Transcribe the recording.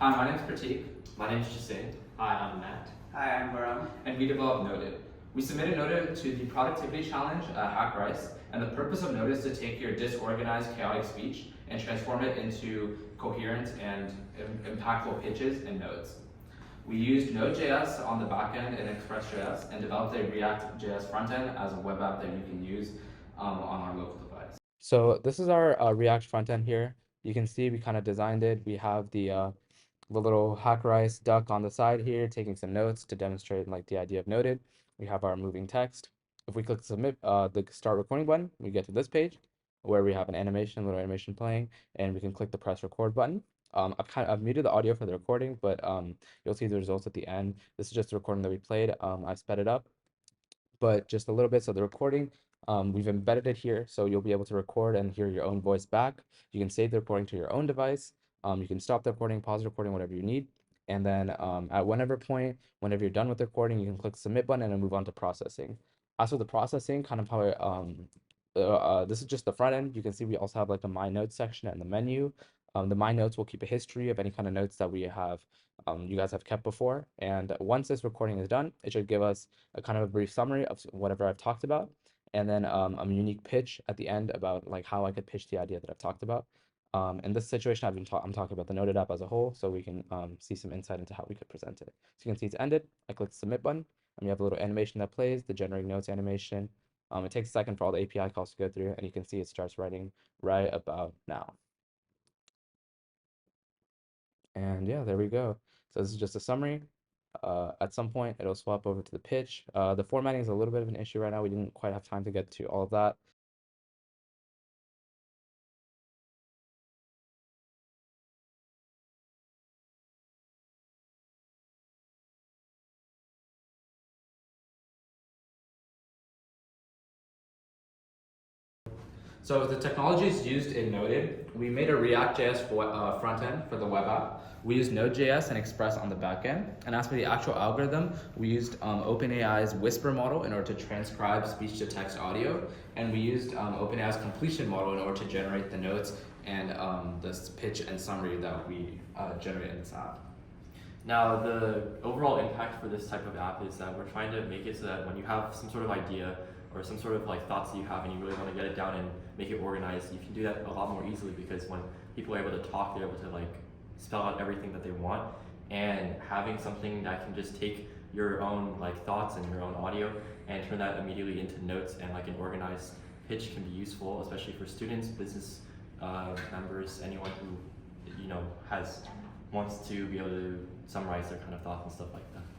Hi, my name is Pratik, My name is Jasin. Hi, I'm Matt. Hi, I'm Baram. and we developed Noted. We submitted Noted to the Productivity Challenge at HackRice, and the purpose of Noted is to take your disorganized, chaotic speech and transform it into coherent and impactful pitches and notes. We used Node.js on the backend and Express.js and developed a React.js frontend as a web app that you can use on our local device. So this is our React frontend here. You can see we kind of designed it. We have the little HackRice duck on the side here, taking some notes to demonstrate like the idea of Noted. We have our moving text. If we click submit the start recording button, we get to this page where we have an animation, little animation playing, and we can click the press record button. I've muted the audio for the recording, but you'll see the results at the end. This is just the recording that we played. I've sped it up, but just a little bit. So the recording, we've embedded it here, so you'll be able to record and hear your own voice back. You can save the recording to your own device. You can stop the recording, pause the recording, whatever you need. And then at whatever point, whenever you're done with the recording, you can click submit button and then move on to processing. As for the processing, kind of how this is just the front end. You can see we also have like a My Notes section and the menu. The My Notes will keep a history of any kind of notes that we have, you guys have kept before. And once this recording is done, it should give us a kind of a brief summary of whatever I've talked about, and then a unique pitch at the end about like how I could pitch the idea that I've talked about. In this situation, I'm talking about the Noted app as a whole, so we can see some insight into how we could present it. So you can see it's ended. I click the submit button, and we have a little animation that plays, the generating notes animation. It takes a second for all the API calls to go through, and you can see it starts writing right about now. And yeah, there we go. So this is just a summary. At some point, it'll swap over to the pitch. The formatting is a little bit of an issue right now. We didn't quite have time to get to all of that. So the technologies used in Noted, we made a React.js front end for the web app. We used Node.js and Express on the back end. And as for the actual algorithm, we used OpenAI's Whisper model in order to transcribe speech-to-text audio. And we used OpenAI's completion model in order to generate the notes and this pitch and summary that we generate in this app. Now, the overall impact for this type of app is that we're trying to make it so that when you have some sort of idea or some sort of like thoughts that you have and you really want to get it down and make it organized, you can do that a lot more easily, because when people are able to talk, they're able to like spell out everything that they want. And having something that can just take your own like thoughts and your own audio and turn that immediately into notes and like an organized pitch can be useful, especially for students, business members, anyone who wants to be able to summarize their kind of thoughts and stuff like that.